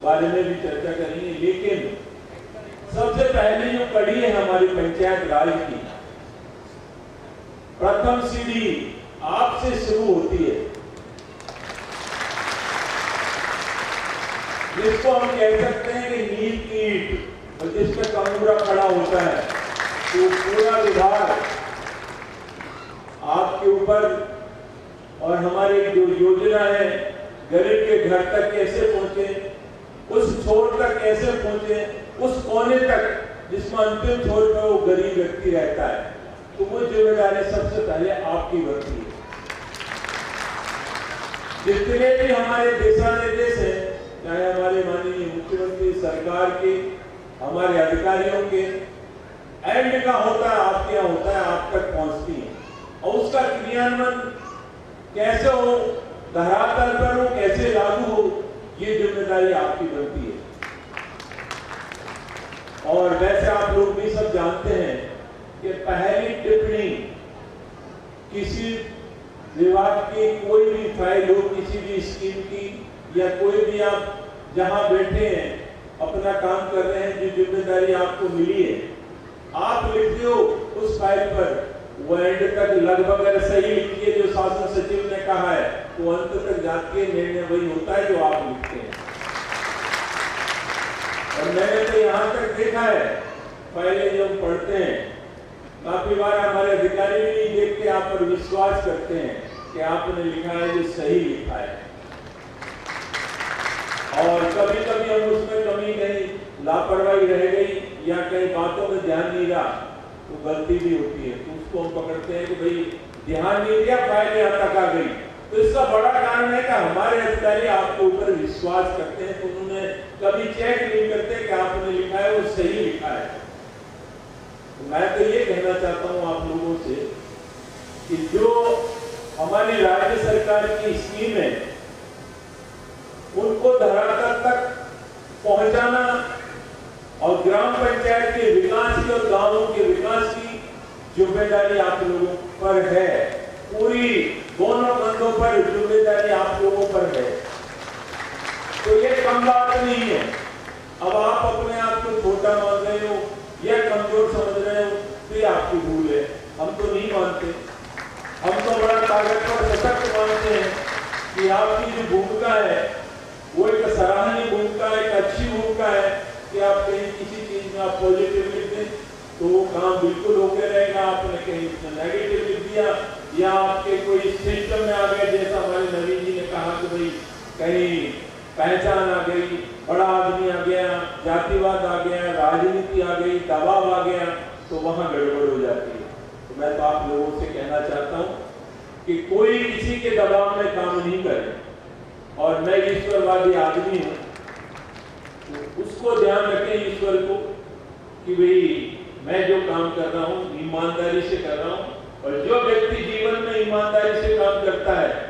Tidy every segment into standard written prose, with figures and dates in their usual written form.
बारे में भी चर्चा करेंगे। लेकिन सबसे पहले जो कड़ी है हमारी पंचायत राज की, प्रथम सीढ़ी आपसे शुरू होती है, जिसको हम कह सकते हैं कि नींव की ईंट, और जिस पे कमूरा खड़ा होता है, तो पूरा विभाग आपके ऊपर। और हमारी जो योजना है गरीब के घर तक कैसे पहुंचे, उस छोर तक कैसे पहुंचे, उस कोने तक जिसमें अंतिम छोर पर वो गरीब व्यक्ति रहता है, तो वो जिम्मेदारी सबसे पहले आपकी बनती है। जितने भी हमारे दिशा निर्देश हैं, चाहे हमारे माननीय मुख्यमंत्री सरकार के, हमारे अधिकारियों के, एंड का होता है आपके यहाँ होता है, आप तक पहुंचती है। और उसका क्रियान्वयन कैसे हो, धरातल पर हो, कैसे लागू हो, ये जिम्मेदारी आपकी बनती है। और वैसे आप लोग भी सब जानते हैं कि पहली टिप्पणी किसी विभाग की कोई भी फाइल हो, किसी भी स्कीम की, या कोई भी आप जहां बैठे हैं अपना काम कर रहे हैं, जो जिम्मेदारी आपको मिली है, आप लिखते हो उस फाइल पर, वो एंड तक लगभग अगर सही लिखिए जो शासन सचिव ने कहा है, तो अंत तक जाके निर्णय वही होता है जो आप लिखते हैं। और मैंने तो यहाँ तक देखा है, पहले जब पढ़ते हैं काफी बार हमारे अधिकारी भी नहीं देखते, आप पर विश्वास करते हैं कि आपने लिखा है जो सही लिखा है। और कभी कभी हम उसमें कमी नहीं, लापरवाही रह गई या कई बातों में ध्यान नहीं रहा, तो गलती भी होती है, तो उसको हम पकड़ते हैं कि भाई ध्यान नहीं दिया, फाइल यहाँ तक आ गई। तो इसका बड़ा कारण है कि हमारे अधिकारी आपके ऊपर विश्वास करते हैं, तो उन्होंने कभी चेक नहीं करते कि आपने लिखा है वो सही लिखा है। तो मैं तो ये कहना चाहता हूँ आप लोगों से कि जो हमारी राज्य सरकार की स्कीम है, उनको धरातल तक पहुंचाना और ग्राम पंचायत के विकास की और गांवों के विकास की जिम्मेदारी आप लोगों पर है। पूरी दोनों कंधों पर जिम्मेदारी आप लोगों पर है। तो ये कम बात नहीं है। अब आप अपने आप को छोटा मान रहे हो या कमजोर समझ रहे हो, तो ये आपकी भूल है। हम तो नहीं मानते, हम तो बड़ा ताकत पर सशक्त मानते हैं कि आपकी जो भूमिका है वो एक सराहनीय भूमिका है, एक अच्छी भूमिका है कि आप कहीं किसी चीज में आप पॉजिटिव लिख दें तो वो काम बिल्कुल होके रहेगा। आपने कहीं नेगेटिव लिख दिया या आपके कोई सिस्टम में आ गए, जैसा हमारे नवीन जी ने कहा कि भाई कहीं पहचान आ गई, बड़ा आदमी आ गया, जातिवाद आ गया, राजनीति आ गई, दबाव आ गया, तो वहां गड़बड़ हो जाती है। तो मैं तो आप लोगों से कहना चाहता हूं कि कोई किसी के दबाव में काम नहीं करे। और मैं ईश्वरवादी आदमी हूं, तो उसको ध्यान रखें ईश्वर को कि भाई मैं जो काम कर रहा हूं ईमानदारी से कर रहा हूं। और जो व्यक्ति जीवन में ईमानदारी से काम करता है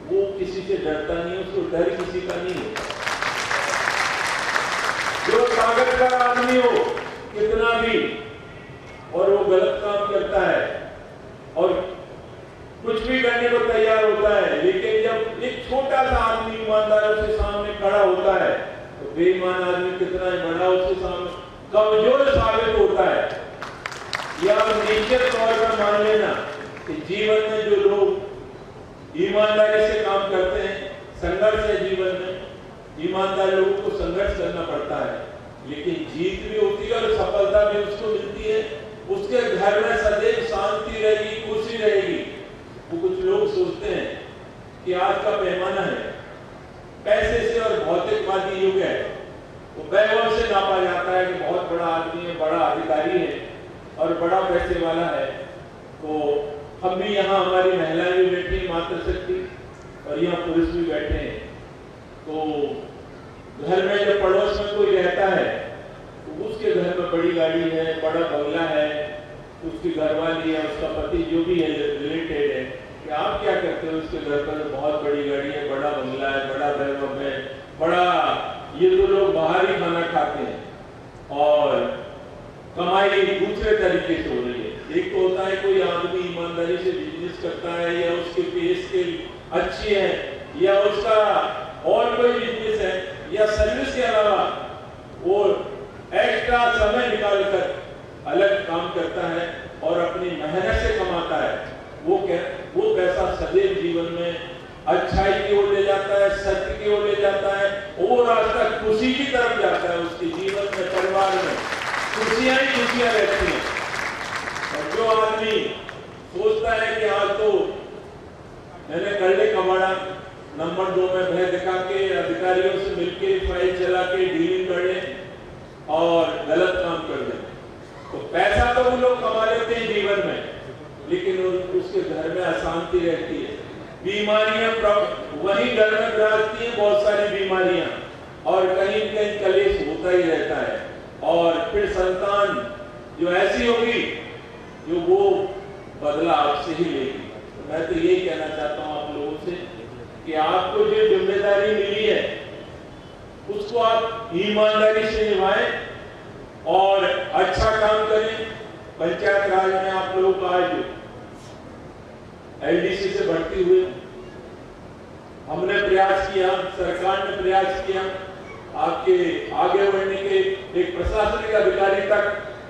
वो किसी से डरता नहीं, उसको डर किसी का नहीं है। जो कागज का आदमी हो कितना भी और वो गलत काम करता है और कुछ भी करने को तैयार होता है, लेकिन जब एक छोटा सा आदमी ईमानदारों से सामने खड़ा होता है तो बेईमान आदमी कितना ही बड़ा उसके सामने कमजोर साबित होता है। यह आप निश्चित तौर पर मान लेना कि जीवन में जो लोग ईमानदारी से काम करते हैं, संघर्ष है जीवन में, ईमानदार लोगों को संघर्ष करना पड़ता है, लेकिन जीत भी होती है और सफलता भी उसको मिलती है। उसके घर में सदैव शांति रहेगी, खुशी रहेगी। वो कुछ लोग सोचते हैं कि आज का पैमाना है पैसे से और भौतिकवादी युग है, तो वैभव से नापा जाता है कि बहुत बड़ा आदमी है, बड़ा अधिकारी है और बड़ा पैसे वाला है। तो हम भी यहाँ, हमारी महिलाएं भी बैठी हैं मातृशक्ति, और यहाँ पुरुष भी बैठे हैं। तो घर में जब पड़ोस में कोई रहता है तो उसके घर में बड़ी गाड़ी है, बड़ा बंगला है, उसकी घरवाली है, उसका पति जो भी है रिलेटेड है, कि आप क्या करते हो उसके घर पर? बहुत बड़ी गाड़ी है, बड़ा बंगला है, बड़ा वैभव है, बड़ा, ये तो लोग बाहर ही खाना खाते हैं और कमाई दूसरे तरीके से हो रही है। एक तो होता है कोई आदमी ईमानदारी से बिजनेस करता है या उसके पे स्केल अच्छी है या उसका और कोई बिजनेस है, या सर्विस के अलावा वो एक्स्ट्रा समय निकालकर अलग काम करता है और अपनी मेहनत से कमाता है, वो पैसा सदैव जीवन में अच्छाई की ओर ले जाता है, सत्य की ओर ले जाता है, और रास्ता खुशी की तरफ जाता है। उसके जीवन में, परिवार में खुशियां ही खुशियां रहती हैं। और जो आदमी सोचता है कि आज तो मैंने कर ले कमाड़ा, नंबर 2 में भय दिखा के अधिकारियों से मिलके फाइल चला के डीलिंग कर ले और गलत काम कर ले, तो पैसा तो वो लोग कमा लेते हैं जीवन में, लेकिन उसके घर में अशांति रहती है, बीमारियां वही घर में बढ़ती हैं, बहुत सारी बीमारियां, और कहीं कहीं कलेश होता ही रहता है। और फिर संतान जो ऐसी होगी जो वो बदला आपसे ही लेगी। तो मैं तो ये कहना चाहता हूं आप लोगों से कि आपको जो जिम्मेदारी मिली है उसको आप ईमानदारी से निभाएं और अच्छा काम करें। पंचायत राज में आप लोगों का आज एलडीसी से भर्ती हुए, हमने प्रयास किया, सरकार ने प्रयास किया, आपके आगे बढ़ने के एक प्रशासनिक अधिकारी तक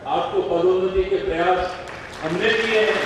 आपको पदोन्नति के प्रयास हमने किए हैं।